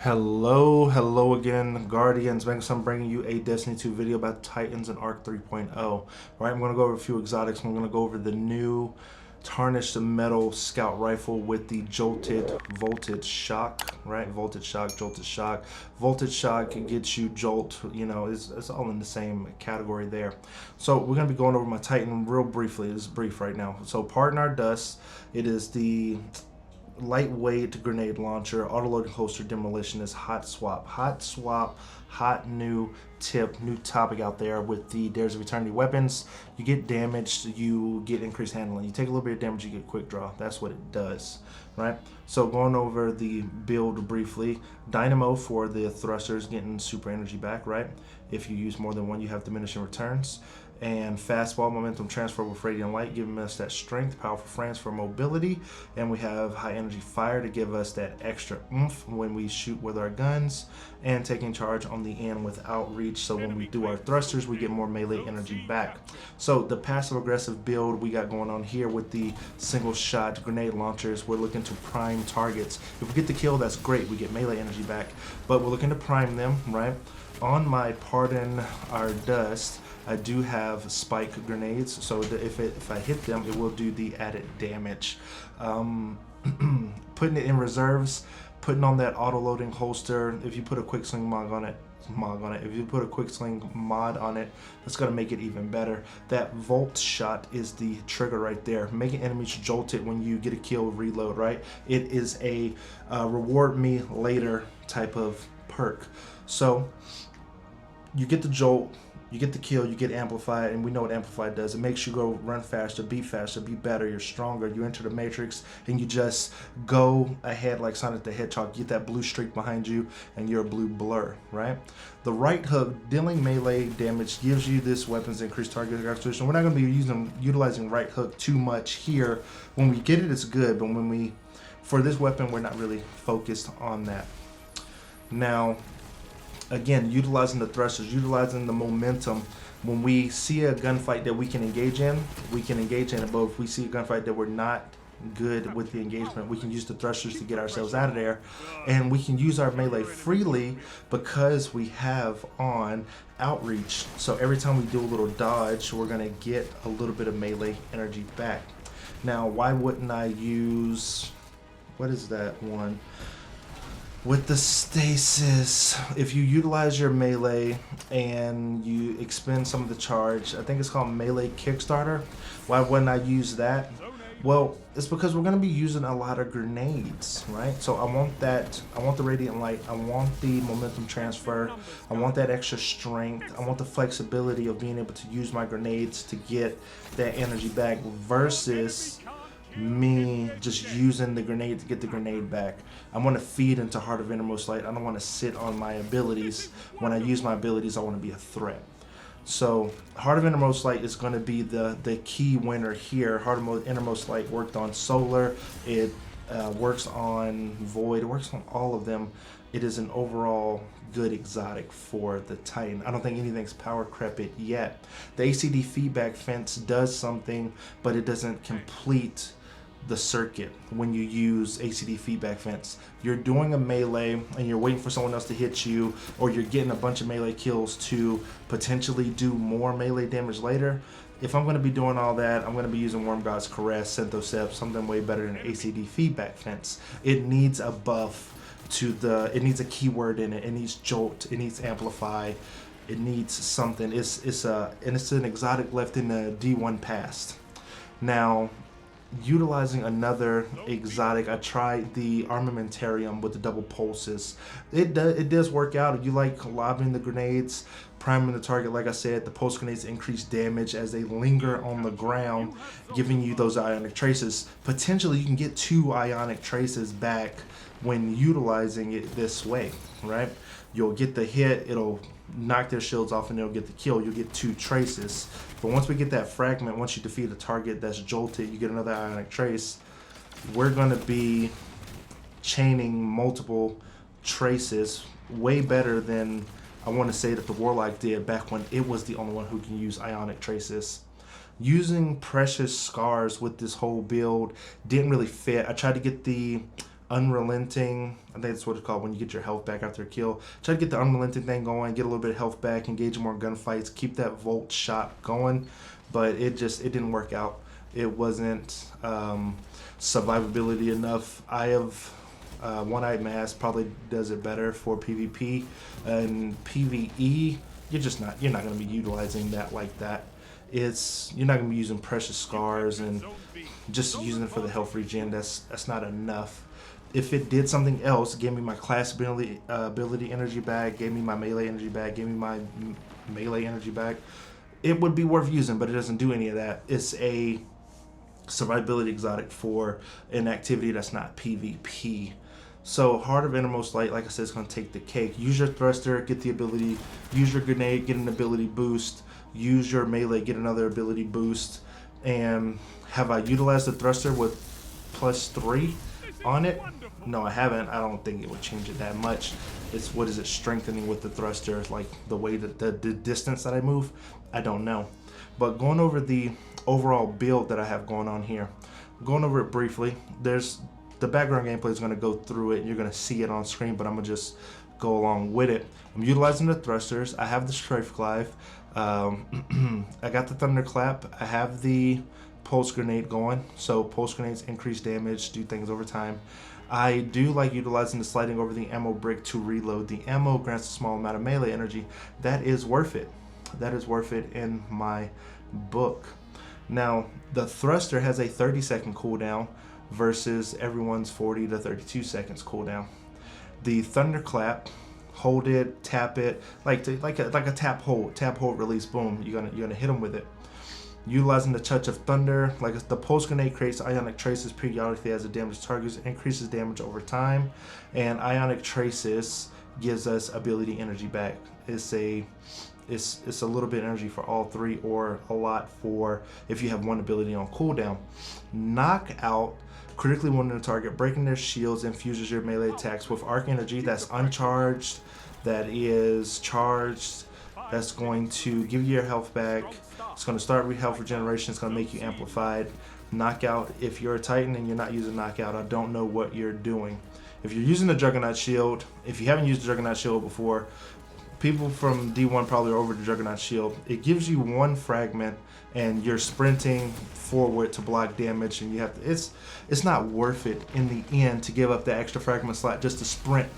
Hello again, Guardians. I'm bringing you a Destiny 2 video about Titans and Arc 3.0. Right, I'm going to go over a few exotics. I'm going to go over the new tarnished metal scout rifle with the jolted voltage shock. Right, voltage shock, jolted shock. Voltage shock gets you jolt. You know, it's all in the same category there. So we're going to be going over my Titan real briefly. It's brief right now. So Pardon Our Dust. It is the lightweight grenade launcher, autoloading holster, demolitionist, hot swap, hot new tip, new topic out there with the Dares of Eternity weapons. You get damaged, you get increased handling. You take a little bit of damage, you get quick draw. That's what it does, right? So going over the build briefly, dynamo for the thrusters, getting super energy back, right? If you use more than one, you have diminishing returns. And fastball momentum transfer with radiant light, giving us that strength, powerful frames for mobility, and we have high energy fire to give us that extra oomph when we shoot with our guns, and taking charge on the end with outreach, so when we do our thrusters we get more melee energy back. So the passive aggressive build we got going on here with the single shot grenade launchers, we're looking to prime targets. If we get the kill, that's great, we get melee energy back, but we're looking to prime them, right? On my Pardon Our Dust, I do have spike grenades, so if I hit them, it will do the added damage. Putting it in reserves, putting on that auto-loading holster. If you put a quick sling mod on it, if you put a quick sling mod on it, that's gonna make it even better. That volt shot is the trigger right there, making enemies jolted when you get a kill reload. Right, it is a reward me later type of perk. So you get the jolt, you get the kill, you get amplified, and we know what amplified does. It makes you go run faster, be better, you're stronger, you enter the matrix, and you just go ahead like Sonic the Hedgehog, get that blue streak behind you, and you're a blue blur, right? The right hook, dealing melee damage, gives you this weapon's increased target acquisition. We're not going to be utilizing right hook too much here. When we get it, it's good, but for this weapon, we're not really focused on that. Now, again, utilizing the thrusters, utilizing the momentum. When we see a gunfight that we can engage in it, but if we see a gunfight that we're not good with the engagement, we can use the thrusters to get ourselves out of there, and we can use our melee freely because we have on outreach. So every time we do a little dodge, we're going to get a little bit of melee energy back. Now, why wouldn't I use, what is that one? With the stasis, if you utilize your melee and you expend some of the charge, I think it's called melee Kickstarter. Why wouldn't I use that? Well, it's because we're going to be using a lot of grenades, right? So I want the radiant light, I want the momentum transfer, I want that extra strength, I want the flexibility of being able to use my grenades to get that energy back versus me just using the grenade to get the grenade back. I want to feed into Heart of Innermost Light. I don't want to sit on my abilities. When I use my abilities, I want to be a threat. So Heart of Innermost Light is going to be the key winner here. Heart of Innermost Light worked on Solar. It works on Void. It works on all of them. It is an overall good exotic for the Titan. I don't think anything's power crepit yet. The ACD feedback fence does something, but it doesn't complete the circuit when you use ACD feedback fence. You're doing a melee and you're waiting for someone else to hit you, or you're getting a bunch of melee kills to potentially do more melee damage later. If I'm going to be doing all that, I'm going to be using Worm God's Caress, Synthocept, something way better than ACD feedback fence. It needs a buff to it needs a keyword in it. It needs jolt, it needs amplify, it needs something. It's an exotic left in the D1 past. Now, utilizing another exotic, I tried the Armamentarium with the double pulses. It does work out. If you like lobbing the grenades, priming the target, like I said, the pulse grenades increase damage as they linger on the ground, giving you those ionic traces. Potentially, you can get 2 ionic traces back when utilizing it this way, right? You'll get the hit, it'll knock their shields off, and they'll get the kill. You'll get 2 traces. But once we get that fragment, once you defeat a target that's jolted, you get another ionic trace. We're going to be chaining multiple traces way better than I want to say that the Warlock did back when it was the only one who can use ionic traces. Using precious scars with this whole build didn't really fit. I tried to get the unrelenting. I think that's what it's called when you get your health back after a kill. Try to get the unrelenting thing going, get a little bit of health back, engage in more gunfights, keep that volt shot going. But it didn't work out. It wasn't survivability enough. I have One-Eyed Mask probably does it better for PvP, and PvE you're not going to be utilizing that like that. You're not going to be using precious scars and just using it for the health regen. That's not enough. If it did something else, gave me my class ability energy back, gave me my melee energy back, gave me my melee energy back, it would be worth using, but it doesn't do any of that. It's a survivability exotic for an activity that's not PvP. So Heart of Innermost Light, like I said, is going to take the cake. Use your thruster, get the ability. Use your grenade, get an ability boost. Use your melee, get another ability boost. And have I utilized the thruster with +3 on it? No, I haven't. I don't think it would change it that much. It's, what is it, strengthening with the thruster, like the way that the distance that I move? I don't know. But going over the overall build that I have going on here, going over it briefly, the background gameplay is going to go through it and you're going to see it on screen, but I'm going to just go along with it. I'm utilizing the thrusters. I have the strafe glaive. I got the thunderclap. I have the pulse grenade going. So pulse grenades increase damage, do things over time. I do like utilizing the sliding over the ammo brick to reload. The ammo grants a small amount of melee energy. That is worth it. That is worth it in my book. Now, the thruster has a 30-second cooldown versus everyone's 40 to 32 seconds cooldown. The thunderclap, hold it, tap it, like a tap hold, release, boom. You're gonna hit them with it. Utilizing the touch of thunder, like the pulse grenade creates ionic traces periodically as it damages targets, increases damage over time, and ionic traces gives us ability energy back. It's a little bit of energy for all three, or a lot for if you have one ability on cooldown. Knockout, critically wounding a target, breaking their shields, infuses your melee attacks with arc energy that's uncharged, that is charged, that's going to give you your health back. It's going to start health regeneration. It's going to make you amplified. Knockout, if you're a Titan and you're not using knockout, I don't know what you're doing. If you're using the Juggernaut shield, if you haven't used the Juggernaut shield before, people from D1 probably are over the Juggernaut shield. It gives you one fragment and you're sprinting forward to block damage, and you have to, it's not worth it in the end to give up the extra fragment slot just to sprint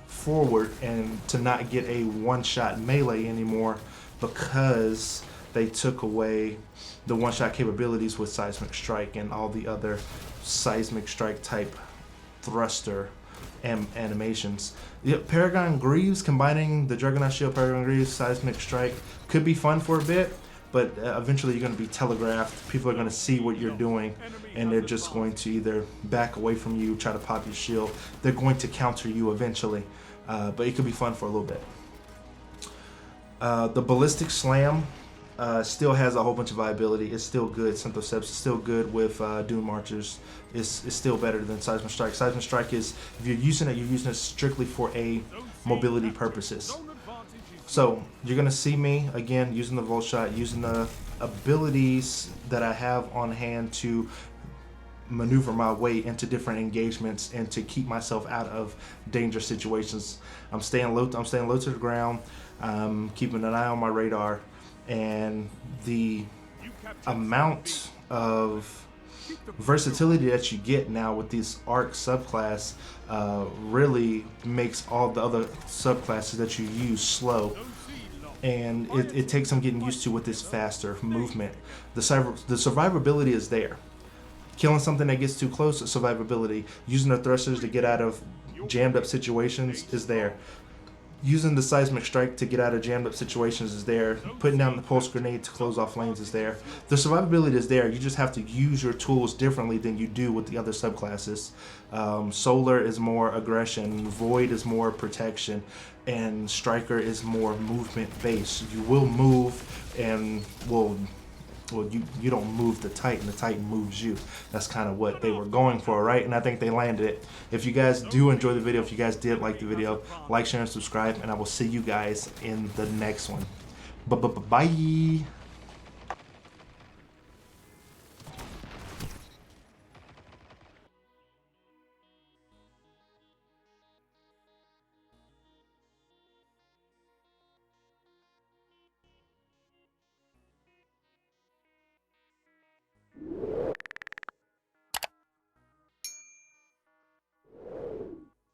forward and to not get a one-shot melee anymore, because they took away the one-shot capabilities with Seismic Strike and all the other Seismic Strike type thruster animations. Paragon Greaves, combining the Juggernaut Shield, Paragon Greaves, Seismic Strike could be fun for a bit, but eventually you're going to be telegraphed. People are going to see what you're doing, and they're just going to either back away from you, try to pop your shield. They're going to counter you eventually, but it could be fun for a little bit. The Ballistic Slam still has a whole bunch of viability. It's still good. Synthoceps is still good with Doom Marchers. It's still better than Seismic Strike. Seismic Strike is, if you're using it strictly for a mobility purposes. So you're going to see me, again, using the Volt Shot, using the abilities that I have on hand to maneuver my way into different engagements and to keep myself out of dangerous situations. I'm staying low to the ground. I'm keeping an eye on my radar. And the amount of versatility that you get now with this ARC subclass really makes all the other subclasses that you use slow, and it takes some getting used to with this faster movement. The survivability is there. Killing something that gets too close, survivability. Using the thrusters to get out of jammed up situations is there. Using the Seismic Strike to get out of jammed up situations is there. Putting down the Pulse Grenade to close off lanes is there. The survivability is there. You just have to use your tools differently than you do with the other subclasses. Solar is more aggression, Void is more protection, and Striker is more movement based. You will move and you don't move the Titan moves you. That's kind of what they were going for, right? And I think they landed it. If you guys do enjoy the video, if you guys did like the video, like, share, and subscribe, and I will see you guys in the next one. Bye.